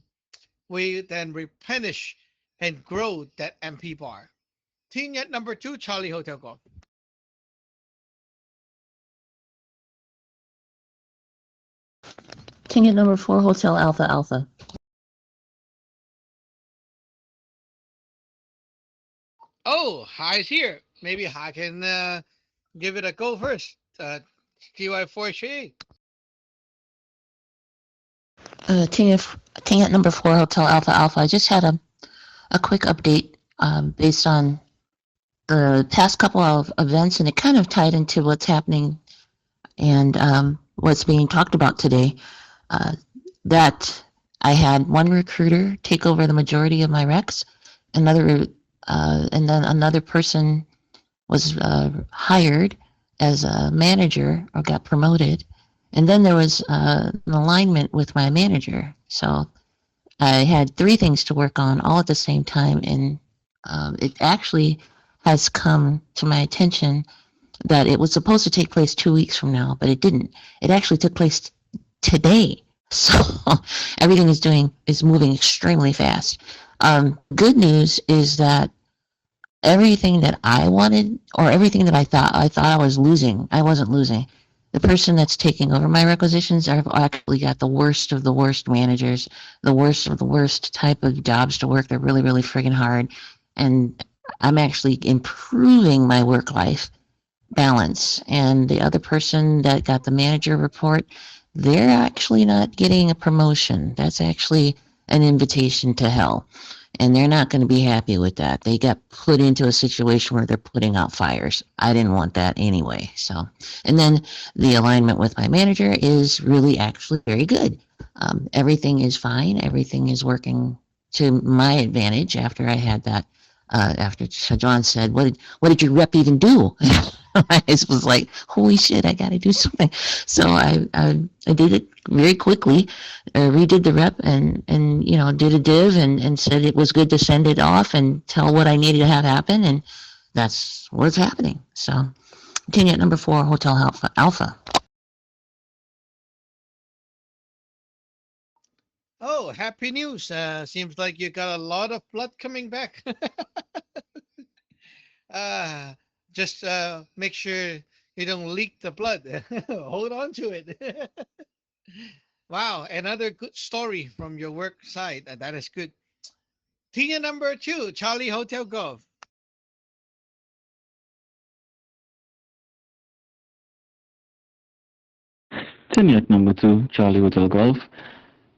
We then replenish and grow that MP bar. Team yet number 2, Charlie Hotel Golf. Ticket number 4, Hotel Alpha Alpha. Oh, Hai's here. Maybe Hai can give it a go first. TY4HA. Ticket number 4, Hotel Alpha Alpha. I just had a quick update based on the past couple of events, and it kind of tied into what's happening and what's being talked about today. That I had one recruiter take over the majority of my recs, and then another person was hired as a manager or got promoted, and then there was an alignment with my manager. So I had 3 things to work on all at the same time, and it actually has come to my attention that it was supposed to take place 2 weeks from now, but it didn't. It actually took place today. So everything is moving extremely fast. Good news is that everything that I wanted or everything that I thought I was losing, I wasn't losing. The person that's taking over my requisitions, I've actually got the worst of the worst managers, the worst of the worst type of jobs to work. They're really, really friggin' hard. And I'm actually improving my work life balance. And the other person that got the manager report, they're actually not getting a promotion. That's actually an invitation to hell. And they're not going to be happy with that. They got put into a situation where they're putting out fires. I didn't want that anyway. So, and then the alignment with my manager is really actually very good. Everything is fine. Everything is working to my advantage after I had that. After John said, what did your rep even do?" I was like, "Holy shit, I got to do something." So I did it very quickly, redid the rep and did a div and said it was good to send it off and tell what I needed to have happen, and that's what's happening. So, continue at number 4, Hotel Alpha. Oh, happy news. Seems like you got a lot of blood coming back. uh, just make sure you don't leak the blood. Hold on to it. Wow, another good story from your work side. That is good. Tina number 2, Charlie Hotel Golf. Tenure at number 2, Charlie Hotel Golf.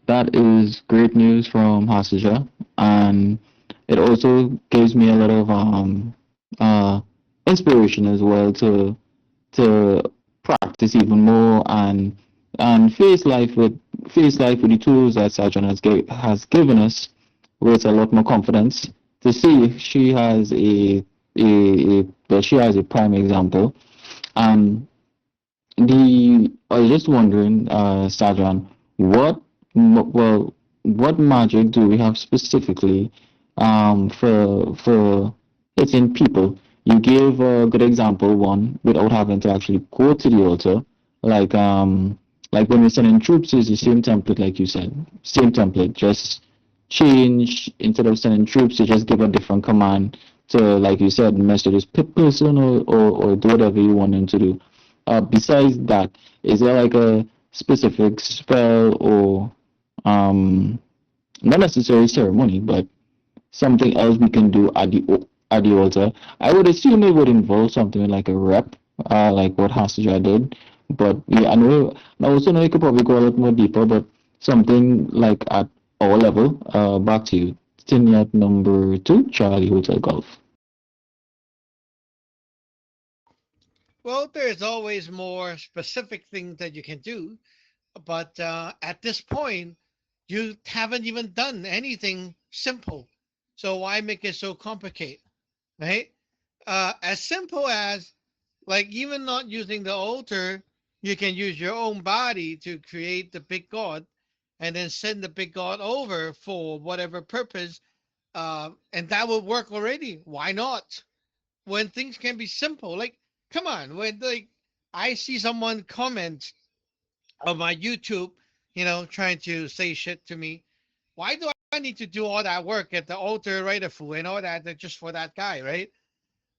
That is great news from Hasija, and it also gives me a lot of uh, inspiration as well to practice even more and face life with the tools that Sajan has given us with a lot more confidence. To see she has she has a prime example, and the I was just wondering, Sajan, what what magic do we have specifically for hitting people? You gave a good example, one without having to actually go to the altar, like like when we're sending troops, is the same template, like you said, same template, just change instead of sending troops, you just give a different command to, like you said, message this person or do whatever you want them to do. Besides that, is there like a specific spell or um, not necessarily ceremony, but something else we can do at the altar? I would assume it would involve something like a rep, like what Hasija did. But yeah, I also know you could probably go a lot more deeper, but something like at our level. Back to you. Sitting at number 2, Charlie Hotel Golf. Well, there's always more specific things that you can do, but at this point, you haven't even done anything simple. So why make it so complicated, right? As simple as, like, even not using the altar, you can use your own body to create the big god and then send the big god over for whatever purpose. And that will work already. Why not? When things can be simple, like, come on, when like I see someone comment on my YouTube, trying to say shit to me, why do I need to do all that work at the altar, right, a fool, and all that just for that guy, right?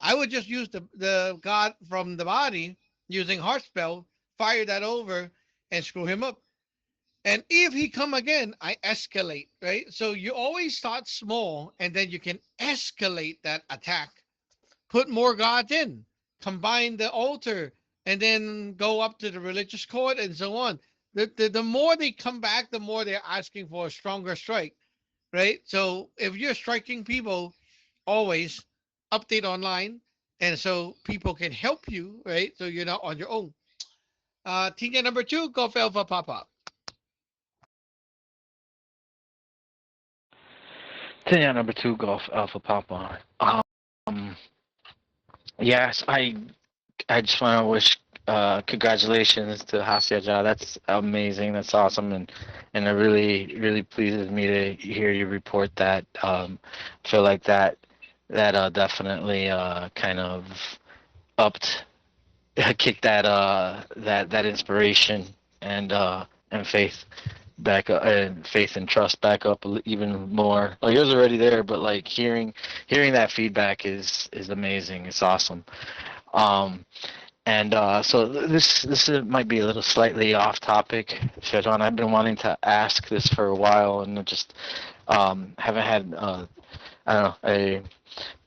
I would just use the god from the body using heart spell, fire that over, and screw him up. And if he come again, I escalate, right? So you always start small, and then you can escalate that attack. Put more gods in, combine the altar, and then go up to the religious court and so on. The more they come back, the more they're asking for a stronger strike, right? So if you're striking people, always update online, and so people can help you, right? So you're not on your own. Tina number 2, Golf Alpha Papa. Tenure number 2, Golf Alpha Papa. Um, yes, I just want to wish congratulations to Hasya. That's amazing. That's awesome, and it really pleases me to hear you report that. Feel like that that definitely kind of upped kicked that inspiration and faith back up, and faith and trust back up even more. Like it was already there, but like hearing that feedback is amazing. It's awesome. Um, and so might be a little slightly off topic, Shajon. I've been wanting to ask this for a while, and just haven't had. I don't know. I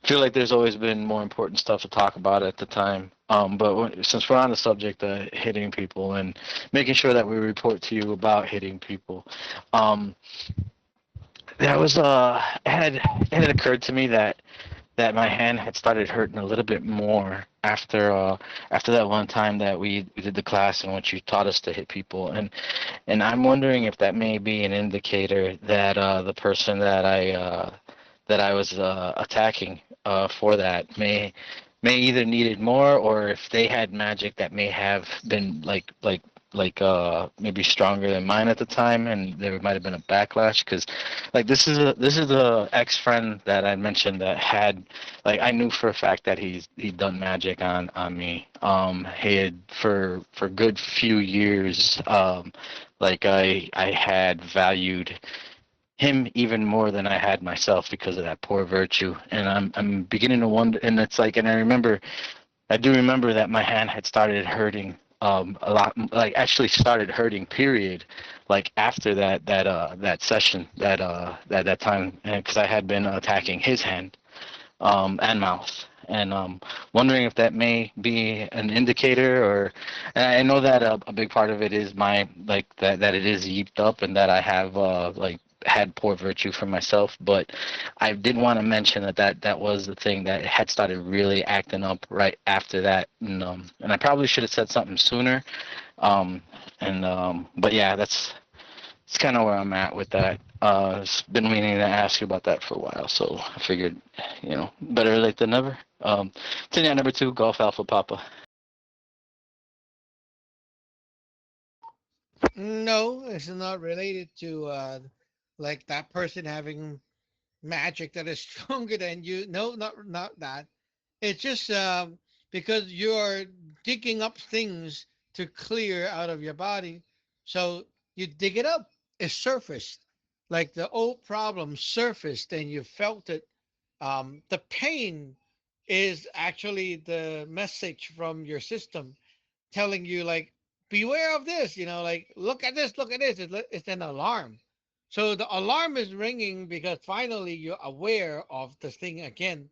feel like there's always been more important stuff to talk about at the time. But since we're on the subject of hitting people and making sure that we report to you about hitting people, um, that was it had occurred to me that my hand had started hurting a little bit more after that one time that we did the class in which you taught us to hit people, and I'm wondering if that may be an indicator that the person that I was attacking for that may either needed more, or if they had magic that may have been like maybe stronger than mine at the time, and there might have been a backlash. Because like this is a ex-friend that I mentioned that had, like, I knew for a fact that he'd done magic on me. He had for a good few years. Like I had valued him even more than I had myself because of that poor virtue. And I'm beginning to wonder, and it's like, and I do remember that my hand had started hurting a lot, like actually started hurting, period, like after that session, that time, because I had been attacking his hand and mouth. And wondering if that may be an indicator, or, and I know that a big part of it is my, like, that it is yeeped up, and that I have like had poor virtue for myself. But I did want to mention that was the thing that had started really acting up right after that, and I probably should have said something sooner. But yeah, it's kind of where I'm at with that. I've been meaning to ask you about that for a while, so I figured, better late than never. Tanya, number 2, Golf Alpha Papa. No, it's not related to like that person having magic that is stronger than you. No, not that. It's just because you're digging up things to clear out of your body. So you dig it up, it surfaced. Like the old problem surfaced and you felt it. The pain is actually the message from your system telling you, like, beware of this, like, look at this, look at this. It's an alarm. So the alarm is ringing because finally you're aware of the thing again,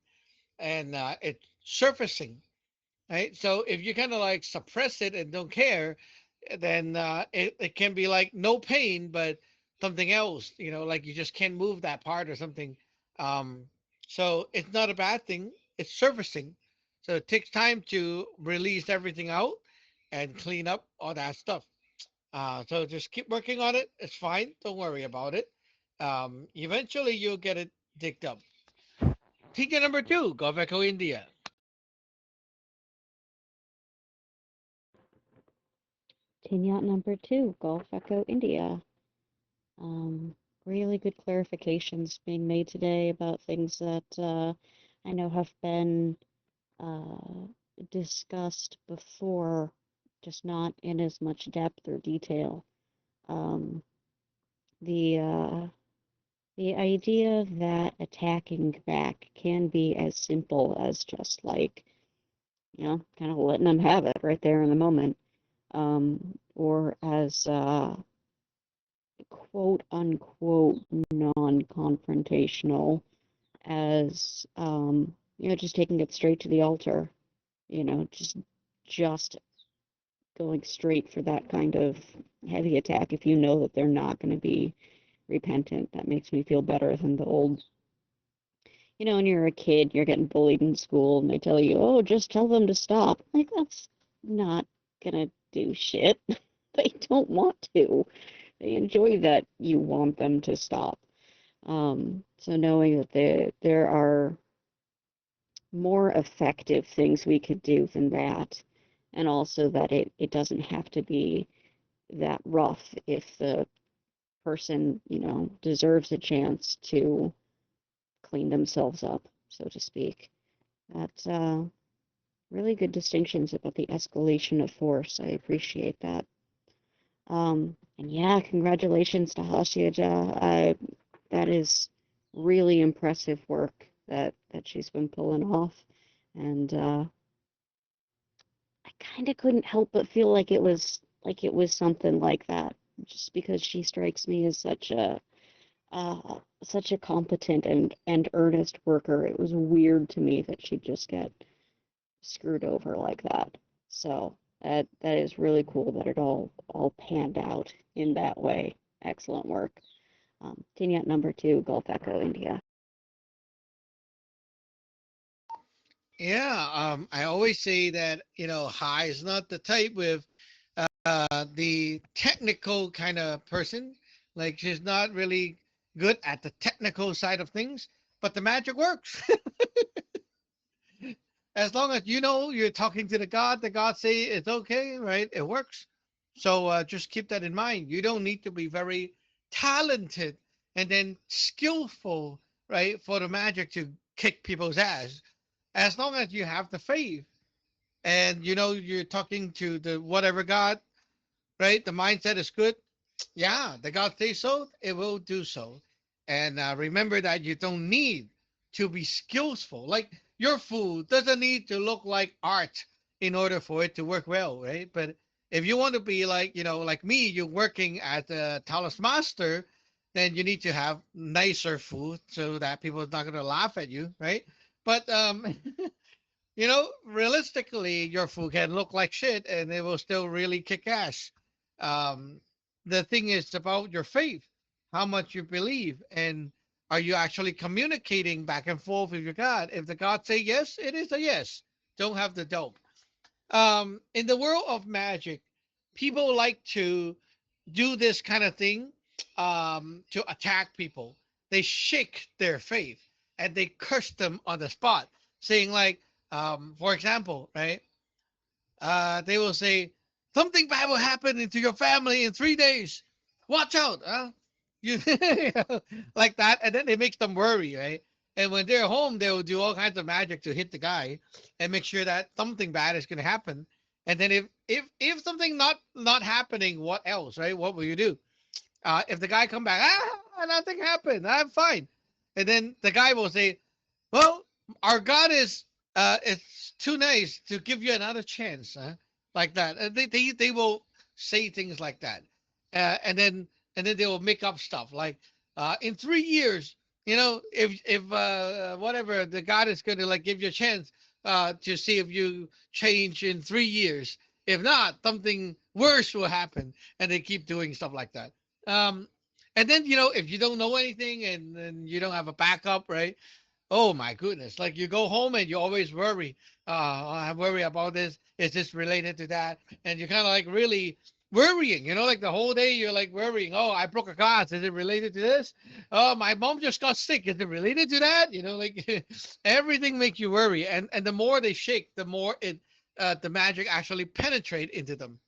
and it's surfacing, right? So if you kind of like suppress it and don't care, then it can be like no pain, but something else, like you just can't move that part or something. Um, so it's not a bad thing. It's surfacing. So it takes time to release everything out and clean up all that stuff. So just keep working on it. It's fine. Don't worry about it. Eventually you'll get it digged up. Teacher number 2, Gulf Echo India. Tin Yacht number 2, Gulf Echo India. Really good clarifications being made today about things that I know have been discussed before, just not in as much depth or detail. Um, the the idea that attacking back can be as simple as just like, kind of letting them have it right there in the moment, or as quote unquote non-confrontational as just taking it straight to the altar, just going straight for that kind of heavy attack if you know that they're not going to be repentant. That makes me feel better than the old, when you're a kid, you're getting bullied in school and they tell you, oh, just tell them to stop. Like, that's not gonna do shit. They don't want to. They enjoy that you want them to stop. So knowing that there are more effective things we could do than that, and also that it doesn't have to be that rough if the person, deserves a chance to clean themselves up. so to speak. That's really good distinctions about the escalation of force. I appreciate that. And yeah, congratulations to Hashiaja. That is really impressive work that she's been pulling off. And I kind of couldn't help but feel like it was something like that, just because she strikes me as such a competent and earnest worker. It was weird to me that she'd just get screwed over like that. So that is really cool that it all panned out in that way. Excellent work. Tinyat number 2, Gulf Echo, India. Yeah, I always say that, Hai is not the type with the technical kind of person. Like, she's not really good at the technical side of things, but the magic works. As long as you're talking to the God say it's okay, right? It works. So just keep that in mind. You don't need to be very talented and then skillful, right, for the magic to kick people's ass. As long as you have the faith and you're talking to the whatever God, right? The mindset is good. Yeah, the God says so, it will do so. And remember that you don't need to be skillful. Like, your food doesn't need to look like art in order for it to work well, right? But if you want to be like, like me, you're working as a Talos master, then you need to have nicer food so that people are not going to laugh at you, right? But realistically, your food can look like shit and it will still really kick ass. Um, the thing is about your faith, how much you believe, and are you actually communicating back and forth with your God? If the God say yes, it is a yes. Don't have the dope. In the world of magic, people like to do this kind of thing to attack people. They shake their faith and they curse them on the spot, saying like, for example, right? They will say, something bad will happen to your family in 3 days. Watch out, huh? You like that, and then it makes them worry, right? And when they're home, they will do all kinds of magic to hit the guy and make sure that something bad is going to happen. And then if something not happening, what else, right? What will you do? If the guy come back, nothing happened, I'm fine, and then the guy will say, well, our God is it's too nice to give you another chance, huh? Like that. They will say things like that, and then they will make up stuff like in 3 years, if whatever, the God is going to like give you a chance to see if you change in 3 years. If not, something worse will happen, and they keep doing stuff like that. And then if you don't know anything and you don't have a backup, right? Oh my goodness! Like, you go home and you always worry. I worry about this. Is this related to that? And you're kind of like really worrying. Like the whole day you're like worrying. Oh, I broke a glass. Is it related to this? Oh, my mom just got sick. Is it related to that? Like everything makes you worry. And the more they shake, the more the magic actually penetrate into them,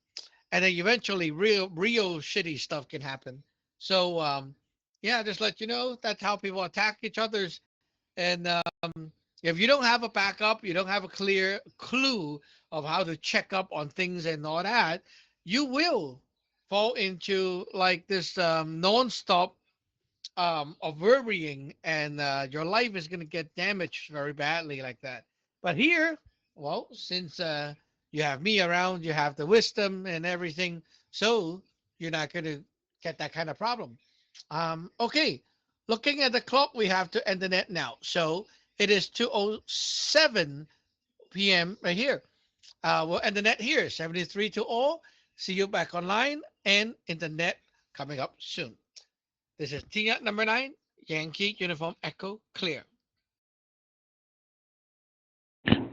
and then eventually real shitty stuff can happen. So yeah, just let you know that's how people attack each other's. And if you don't have a backup, you don't have a clear clue of how to check up on things and all that, you will fall into like this non-stop of worrying, and your life is going to get damaged very badly like that. But here, well, since you have me around, you have the wisdom and everything, so you're not going to get that kind of problem. Okay, looking at the clock, we have to end the net now. So it is 2:07 p.m. right here. We'll end the net here. 73 to all. See you back online and in the net coming up soon. This is Tia number 9, Yankee Uniform Echo Clear.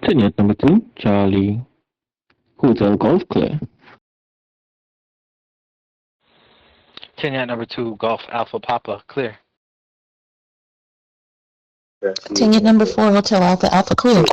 Unit number 2, Charlie Hotel Golf Clear. Kenya number 2, Golf Alpha Papa, clear. Unit number 4, Hotel Alpha Alpha clear.